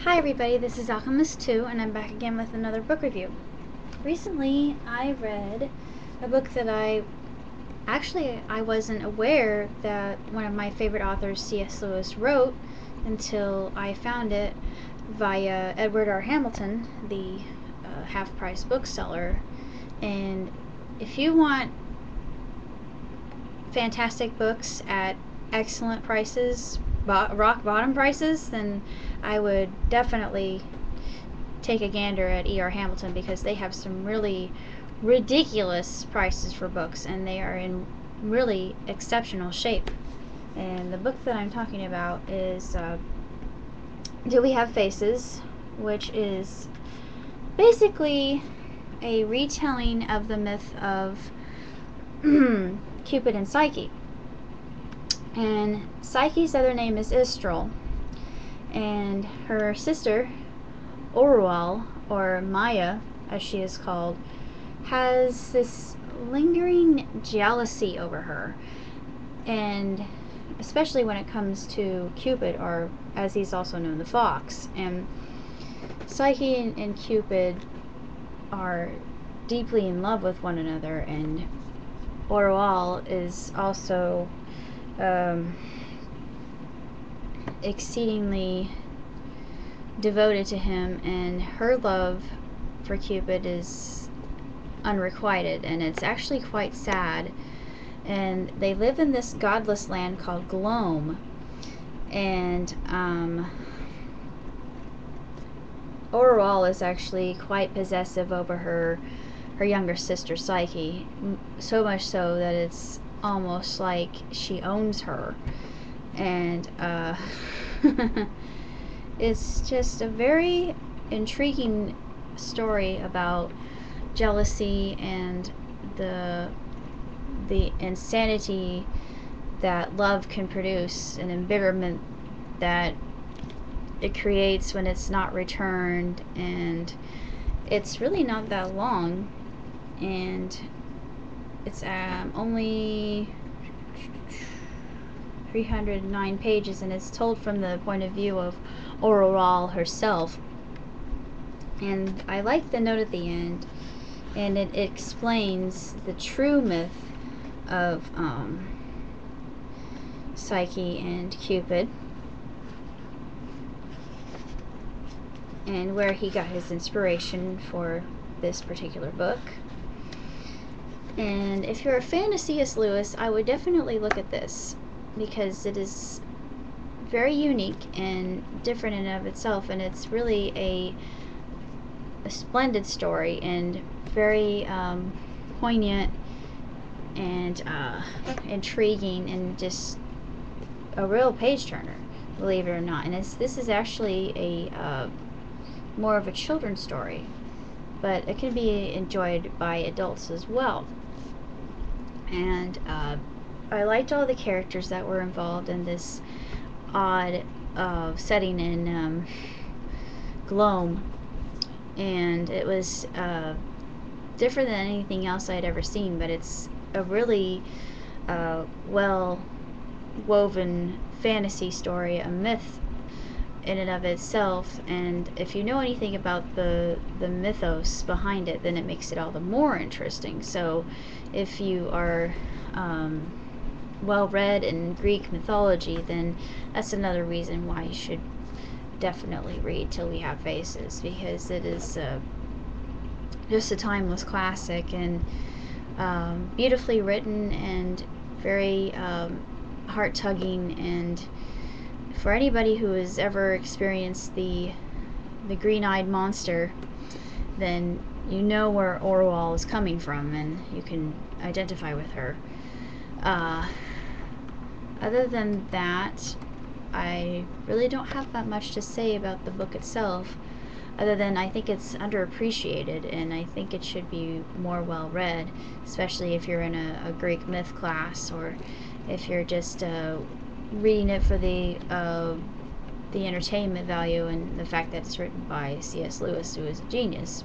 Hi everybody, this is Alchemist2 and I'm back again with another book review. Recently I read a book that I wasn't aware that one of my favorite authors, C.S. Lewis, wrote until I found it via Edward R. Hamilton, the half-price bookseller. And if you want fantastic books at excellent prices, rock bottom prices, then I would definitely take a gander at E.R. Hamilton, because they have some really ridiculous prices for books and they are in really exceptional shape. And the book that I'm talking about is Do We Have Faces, which is basically a retelling of the myth of Cupid and Psyche. And Psyche's other name is Istral, and her sister, Oural, or Maya as she is called, has this lingering jealousy over her, and especially when it comes to Cupid, or as he's also known, the fox. And Psyche and Cupid are deeply in love with one another, and Oural is also exceedingly devoted to him, and her love for Cupid is unrequited, and it's actually quite sad. And they live in this godless land called Gloam, and Oural is actually quite possessive over her younger sister Psyche, so much so that it's almost like she owns her. And it's just a very intriguing story about jealousy and the insanity that love can produce, and embitterment that it creates when it's not returned. And it's really not that long, and it's only 309 pages, and it's told from the point of view of Oural herself. And I like the note at the end, and it explains the true myth of Psyche and Cupid, and where he got his inspiration for this particular book. And if you're a fan of C.S. Lewis, I would definitely look at this, because it is very unique and different in and of itself, and it's really a splendid story, and very poignant and intriguing, and just a real page turner, believe it or not. And this is actually a more of a children's story, but it can be enjoyed by adults as well. And I liked all the characters that were involved in this odd setting in Gloam, and it was different than anything else I'd ever seen, but it's a really well woven fantasy story, a myth in and of itself. And if you know anything about the mythos behind it, then it makes it all the more interesting. So if you are well read in Greek mythology, then that's another reason why you should definitely read Till We Have Faces, because it is just a timeless classic, and beautifully written, and very heart-tugging. And for anybody who has ever experienced the green-eyed monster, then you know where Oural is coming from, and you can identify with her. Other than that, I really don't have that much to say about the book itself, other than I think it's underappreciated, and I think it should be more well read, especially if you're in a Greek myth class, or if you're just reading it for the entertainment value, and the fact that it's written by C.S. Lewis, who is a genius.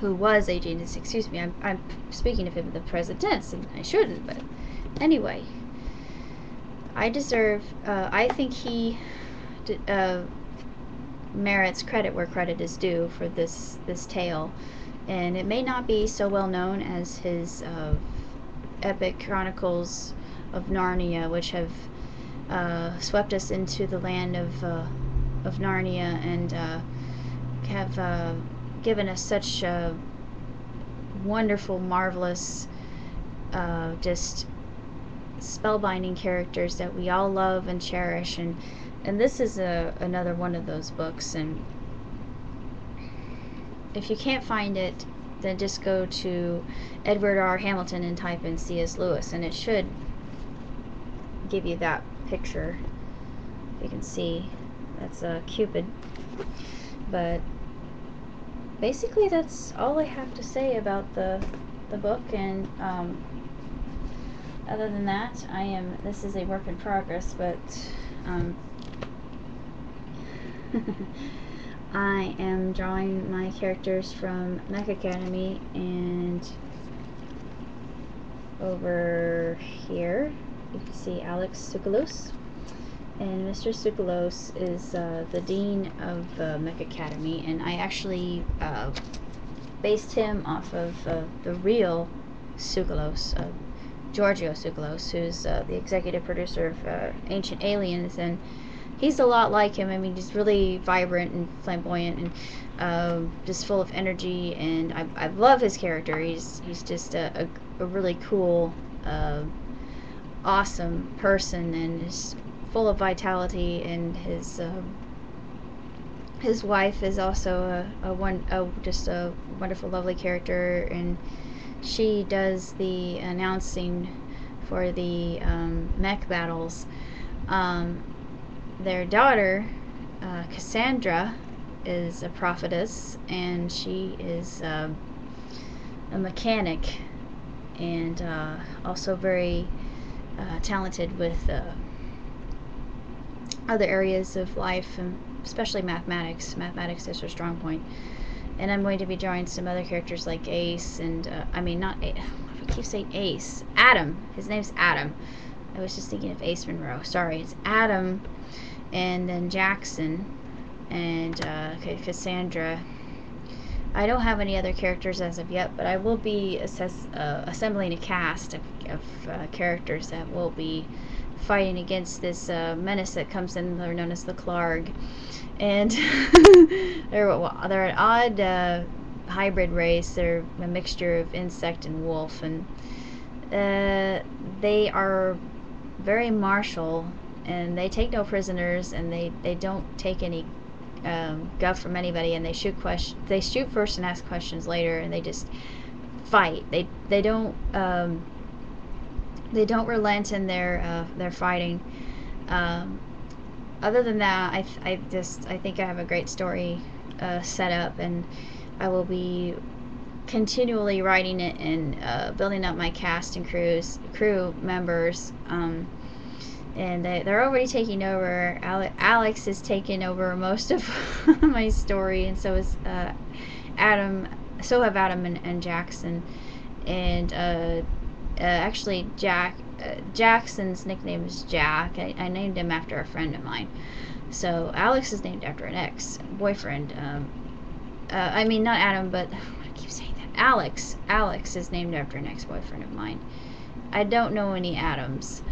Who was a genius, excuse me. I'm speaking of him in the present tense, and I shouldn't, but anyway. I think he merits credit where credit is due for this tale, and it may not be so well known as his epic chronicles of Narnia, which have swept us into the land of Narnia, and have given us such wonderful, marvelous, just spellbinding characters that we all love and cherish. And this is another one of those books. And if you can't find it, then just go to Edward R. Hamilton and type in C.S. Lewis, and it should give you that picture. You can see that's Cupid. But basically that's all I have to say about the book. And other than that, this is a work in progress, but I am drawing my characters from Mech Academy, and over here you can see Alex Tsoukalos, and Mr. Tsoukalos is the dean of Mech Academy, and I actually based him off of the real Tsoukalos, Giorgio Tsoukalos, who's the executive producer of Ancient Aliens, and he's a lot like him. I mean, he's really vibrant and flamboyant and just full of energy, and I love his character. He's just a really cool, awesome person, and is full of vitality. And his wife is also just a wonderful, lovely character, and she does the announcing for the mech battles. Their daughter, Cassandra, is a prophetess, and she is a mechanic, and also very talented with other areas of life, and especially mathematics. Mathematics is her strong point. And I'm going to be drawing some other characters like Ace, and I mean, not Ace, I keep saying Ace. Adam. His name's Adam. I was just thinking of Ace Monroe. Sorry, it's Adam. And then Jackson, and Cassandra. I don't have any other characters as of yet, but I will be assembling a cast of characters that will be fighting against this menace that comes in. They're known as the Clarg, and they're an odd hybrid race. They're a mixture of insect and wolf, and they are very martial, and they take no prisoners, and they don't take any guff from anybody, and they shoot first and ask questions later, and they just fight. They don't relent in their fighting. Other than that, I think I have a great story set up, and I will be continually writing it and building up my cast and crew members. And they're already taking over. Alex is taking over most of my story, and so is Adam. So have Adam and Jackson. And actually, Jackson's nickname is Jack. I named him after a friend of mine. So Alex is named after an ex-boyfriend. I mean, not Adam, but I keep saying that. Alex. Alex is named after an ex-boyfriend of mine. I don't know any Adams.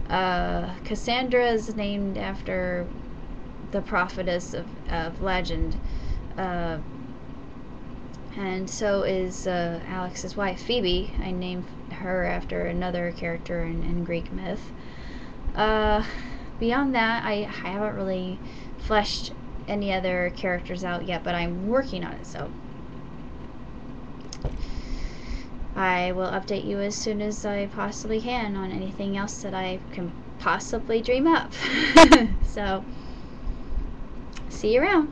Cassandra is named after the prophetess of legend, and so is Alex's wife, Phoebe. I named her after another character in Greek myth. Beyond that, I haven't really fleshed any other characters out yet, but I'm working on it, so I will update you as soon as I possibly can on anything else that I can possibly dream up. So, see you around.